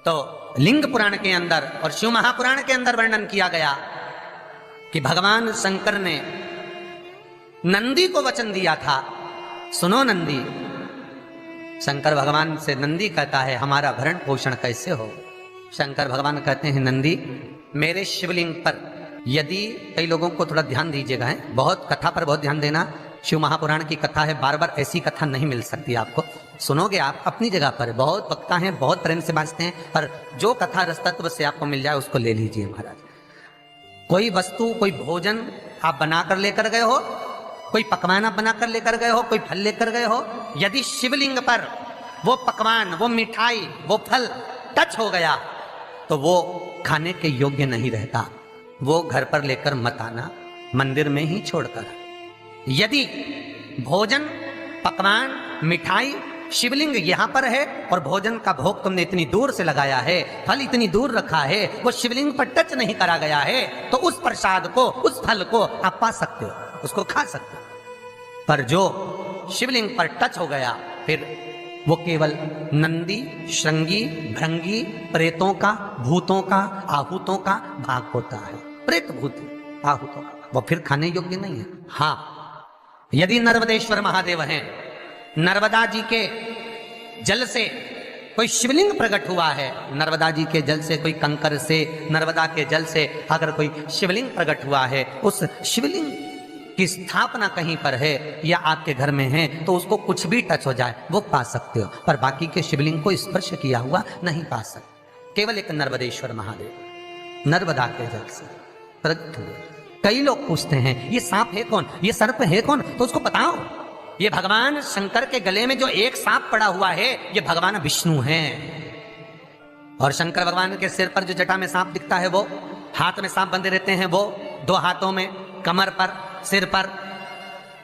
तो लिंग पुराण के अंदर और शिव महापुराण के अंदर वर्णन किया गया कि भगवान शंकर ने नंदी को वचन दिया था, सुनो नंदी। शंकर भगवान से नंदी कहता है हमारा भरण पोषण कैसे हो। शंकर भगवान कहते हैं नंदी मेरे शिवलिंग पर यदि, कई लोगों को थोड़ा ध्यान दीजिएगा, है बहुत कथा पर बहुत ध्यान देना, शिव महापुराण की कथा है, बार बार ऐसी कथा नहीं मिल सकती आपको। सुनोगे आप अपनी जगह पर, बहुत वक्ता हैं, बहुत प्रेम से बांचते हैं, पर जो कथा रसतत्व से आपको मिल जाए उसको ले लीजिए महाराज। कोई वस्तु, कोई भोजन आप बनाकर लेकर गए हो, कोई पकवान आप बनाकर लेकर गए हो, कोई फल लेकर गए हो, यदि शिवलिंग पर वो पकवान, वो मिठाई, वो फल टच हो गया तो वो खाने के योग्य नहीं रहता। वो घर पर लेकर मत आना, मंदिर में ही छोड़कर। यदि भोजन, पकवान, मिठाई, शिवलिंग यहां पर है और भोजन का भोग तुमने इतनी दूर से लगाया है, फल इतनी दूर रखा है, वो शिवलिंग पर टच नहीं करा गया है, तो उस प्रसाद को, उस फल को आप पा सकते हो, उसको खा सकते हो। पर जो शिवलिंग पर टच हो गया फिर वो केवल नंदी, श्रृंगी, भृंगी, प्रेतों का, भूतों का, आहूतों का भाग होता है। प्रेत, भूत, आहूतों का, वो फिर खाने योग्य नहीं है। हाँ, यदि नर्मदेश्वर महादेव हैं, नर्मदा जी के जल से कोई शिवलिंग प्रकट हुआ है, नर्मदा जी के जल से, कोई कंकर से, नर्मदा के जल से अगर कोई शिवलिंग प्रकट हुआ है, उस शिवलिंग की स्थापना कहीं पर है या आपके घर में है, तो उसको कुछ भी टच हो जाए वो पा सकते हो, पर बाकी के शिवलिंग को स्पर्श किया हुआ नहीं पा सकते। केवल एक नर्मदेश्वर महादेव नर्मदा के जल से प्रकट हुए। कई लोग पूछते हैं ये सांप है कौन, ये सर्प है कौन, तो उसको बताओ ये भगवान शंकर के गले में जो एक सांप पड़ा हुआ है ये भगवान विष्णु हैं। और शंकर भगवान के सिर पर जो जटा में सांप दिखता है, वो हाथ में सांप बंधे रहते हैं, वो दो हाथों में, कमर पर, सिर पर,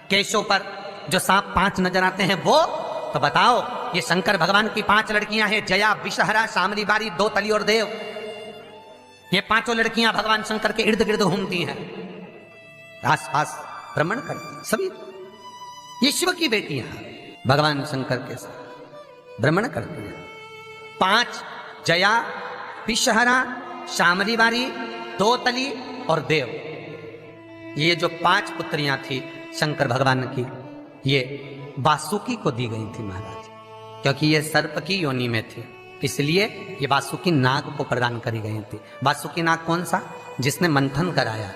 केशों पर जो सांप 5 नजर आते हैं वो, तो बताओ ये शंकर भगवान की 5 लड़कियां हैं, जया, विषहरा, शामली बारी, दो तली और देव। ये 5 लड़कियां भगवान शंकर के इर्द गिर्द घूमती हैं, आस पास भ्रमण करती, सभी ये शिव की बेटियां भगवान शंकर के साथ भ्रमण करती हैं। 5 जया, विषहरा, शामली बारी, दो तली और देव, ये जो 5 पुत्रियां थी शंकर भगवान की, ये वासुकी को दी गई थी महाराज, क्योंकि ये सर्प की योनि में थी, इसलिए ये वासुकी नाग को प्रदान करी गई थी। वासुकी नाग कौन सा? जिसने मंथन कराया।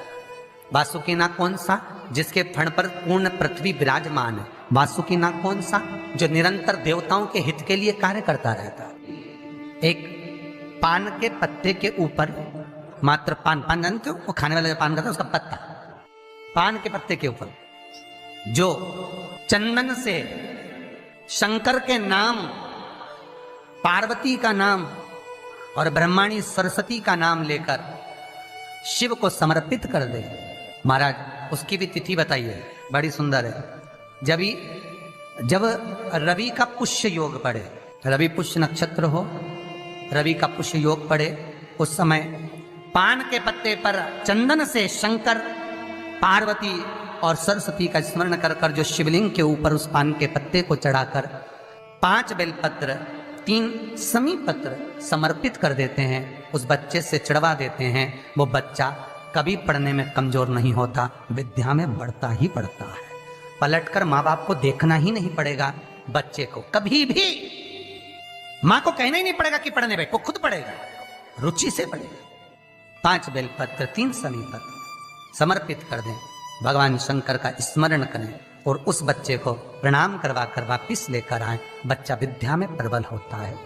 वासुकी नाग कौन सा? जिसके फण पर पूर्ण पृथ्वी विराजमान है। वासुकी नाग कौन सा? जो निरंतर देवताओं के हित के लिए कार्य करता रहता। एक पान के पत्ते के ऊपर, मात्र पान जानते हो, वो खाने वाला जो पान करता है उसका पत्ता, पान के पत्ते के ऊपर जो चंदन से शंकर के नाम, पार्वती का नाम और ब्रह्माणी सरस्वती का नाम लेकर शिव को समर्पित कर दे महाराज, उसकी भी तिथि बताइए, बड़ी सुंदर है। जब रवि का पुष्य योग पड़े, रवि पुष्य नक्षत्र हो, रवि का पुष्य योग पड़े, उस समय पान के पत्ते पर चंदन से शंकर, पार्वती और सरस्वती का स्मरण कर कर जो शिवलिंग के ऊपर उस पान के पत्ते को चढ़ाकर 5 बेलपत्र, 3 समी पत्र समर्पित कर देते हैं, उस बच्चे से चढ़वा देते हैं, वो बच्चा कभी पढ़ने में कमजोर नहीं होता, विद्या में बढ़ता ही बढ़ता है। पलटकर माँ बाप को देखना ही नहीं पड़ेगा, बच्चे को कभी भी माँ को कहना ही नहीं पड़ेगा कि पढ़ने बैठ, वो खुद पढ़ेगा, रुचि से पढ़ेगा। 5 बेलपत्र, 3 समी पत्र समर्पित कर दें, भगवान शंकर का स्मरण करें और उस बच्चे को प्रणाम करवा कर वापिस लेकर आए। बच्चा विद्या में प्रबल होता है,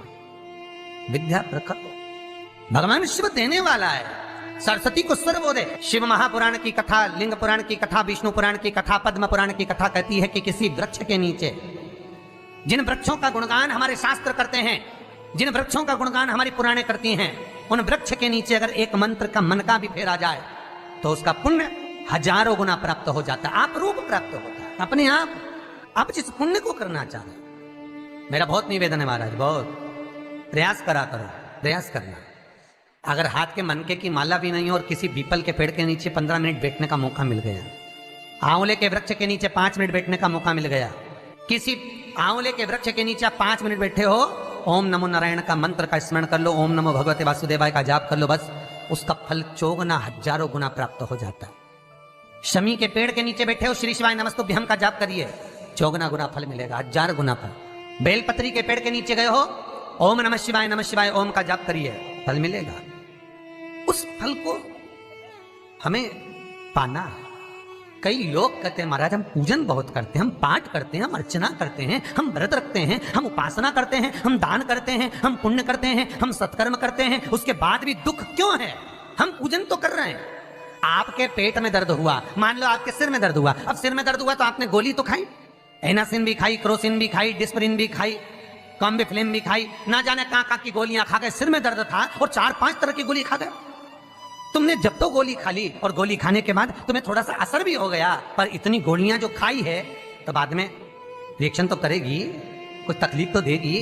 विद्या प्रकट, भगवान शिव देने वाला है। सरस्वती को स्वर बोले। शिव महापुराण की कथा, लिंग पुराण की कथा, विष्णु पुराण की कथा, पद्म पुराण की कथा कहती है कि किसी वृक्ष के नीचे, जिन वृक्षों का गुणगान हमारे शास्त्र करते हैं, जिन वृक्षों का गुणगान हमारी पुराणे करती हैं, उन वृक्ष के नीचे अगर एक मंत्र का मनका भी फेरा जाए तो उसका पुण्य 1000 गुना प्राप्त हो जाता है, आप रूप प्राप्त होता है अपने आप जिस पुण्य को करना चाहते। मेरा बहुत निवेदन है महाराज, बहुत प्रयास करा करो, प्रयास करना। अगर हाथ के मनके की माला भी नहीं हो और किसी पीपल के पेड़ के नीचे 15 मिनट बैठने का मौका मिल गया, आंवले के वृक्ष के नीचे 5 मिनट बैठने का मौका मिल गया, किसी आंवले के वृक्ष के नीचे 5 मिनट बैठे हो ओम नमो नारायण का मंत्र का स्मरण कर लो, ओम नमो भगवते वासुदेवाय का जाप कर लो, बस उसका फल 4 गुना 1000 गुना प्राप्त हो जाता है। शमी के पेड़ के नीचे बैठे हो, श्री शिवाय नमस्तुभ्यम का जाप करिए, 4 गुना फल मिलेगा, 1000 गुना फल। बेलपत्री के पेड़ के नीचे गए हो, ओम नमः शिवाय ओम का जाप करिए, फल मिलेगा। उस फल को हमें पाना है। कई लोग कहते हैं महाराज हम पूजन बहुत करते हैं, हम पाठ करते हैं, हम अर्चना करते हैं, हम व्रत रखते हैं, हम उपासना करते हैं, हम दान करते हैं, हम पुण्य करते हैं, हम सत्कर्म करते हैं, उसके बाद भी दुख क्यों है? हम पूजन तो कर रहे हैं। आपके पेट में दर्द हुआ, मान लो आपके सिर में दर्द हुआ, अब सिर में दर्द हुआ तो आपने गोली तो खाई, एनासिन भी खाई, क्रोसिन भी खाई, डिस्परिन भी खाई, कॉम्बिफ्लिन भी खाई, ना जाने कहां की गोलियां खा गए, सिर में दर्द था और 4-5 तरह की गोली खा गए। तुमने जब तो गोली खा ली और गोली खाने के बाद तुम्हें थोड़ा सा असर भी हो गया, पर इतनी गोलियां जो खाई है तो बाद में रिएक्शन तो करेगी, कुछ तकलीफ तो देगी,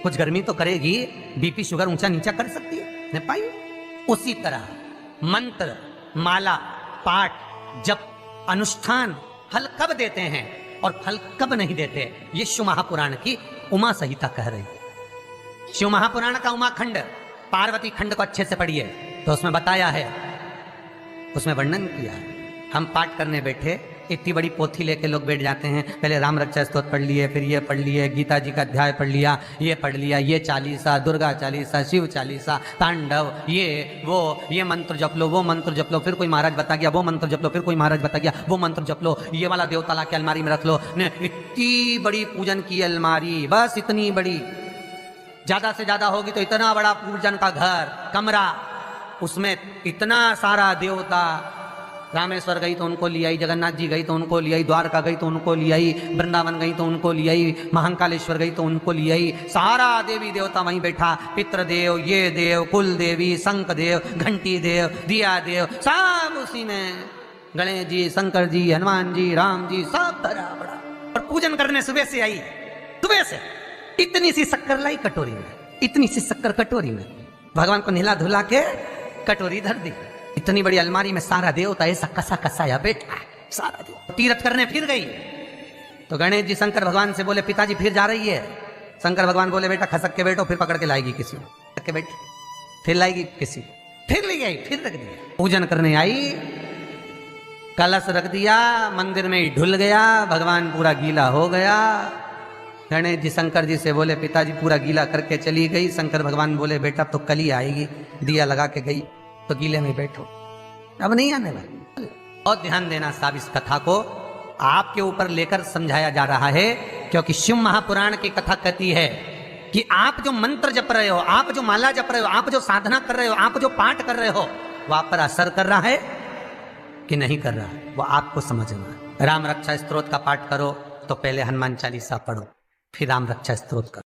कुछ गर्मी तो करेगी, बीपी शुगर ऊंचा नीचा कर सकती है, नहीं पाई। उसी तरह मंत्र, माला, पाठ, जप, अनुष्ठान फल कब देते हैं और फल कब नहीं देते, ये शिव महापुराण की उमा संहिता कह रही है। शिव महापुराण का उमा खंड, पार्वती खंड को अच्छे से पढ़िए तो उसमें बताया है, उसमें वर्णन किया है। हम पाठ करने बैठे, इतनी बड़ी पोथी लेके लोग बैठ जाते हैं, पहले राम रक्षा स्तोत्र पढ़ लिए, फिर ये पढ़ लिए, गीता जी का अध्याय पढ़ लिया, ये पढ़ लिया, ये चालीसा, दुर्गा चालीसा, शिव चालीसा, तांडव, ये वो, ये मंत्र जप लो, वो मंत्र जप लो, फिर कोई महाराज बता गया वो मंत्र जप लो, फिर कोई महाराज बता गया वो मंत्र जप लो, ये वाला देवता ला के अलमारी में रख लो। इतनी बड़ी पूजन की अलमारी, बस इतनी बड़ी, ज्यादा से ज्यादा होगी तो इतना बड़ा पूजन का घर, कमरा, उसमें इतना सारा देवता। रामेश्वर गई तो उनको ले आई, जगन्नाथ जी गई तो उनको ले आई, द्वारका गई तो उनको ले आई, वृंदावन गई तो उनको ले आई, महाकालेश्वर गई तो उनको ले आई, सारा देवी देवता वहीं बैठा, पितृदेव, ये देव, कुल देवी, शंख देव, घंटी देव, दिया देव, सब उसी में, गणेश जी, शंकर जी, हनुमान जी, राम जी, सब भरा बड़ा। और पूजन करने सुबह से आई, सुबह से इतनी सी शक्कर लाई कटोरी में, इतनी सी शक्कर कटोरी में, भगवान को नहला धुला के कटोरी धर दी, इतनी बड़ी अलमारी में सारा देवता ऐसा कसा कसाया बैठा है, सारा देव। तीर्थ करने फिर गई तो गणेश जी शंकर भगवान से बोले पिताजी फिर जा रही है। शंकर भगवान बोले बेटा खसक के बैठो, फिर पकड़ के लाएगी किसी को, बैठ फिर लाएगी किसी, फिर ले आई, फिर रख दिया। पूजन करने आई, कलश रख दिया, मंदिर में ही ढुल गया, भगवान पूरा गीला हो गया। गणेश जी शंकर जी से बोले पिताजी पूरा गीला करके चली गई। शंकर भगवान बोले बेटा तो कल ही आएगी, दिया लगा के गई तो गीले में बैठो, अब नहीं आने वाली। और ध्यान देना साहब, इस कथा को आपके ऊपर लेकर समझाया जा रहा है, क्योंकि शिव महापुराण की कथा कहती है कि आप जो मंत्र जप रहे हो, आप जो माला जप रहे हो, आप जो साधना कर रहे हो, आप जो पाठ कर रहे हो, वो आप पर असर कर रहा है कि नहीं कर रहा है, वो आपको समझना है। राम रक्षा स्तोत्र का पाठ करो तो पहले हनुमान चालीसा पढ़ो, फिर राम रक्षा स्तोत्र करो।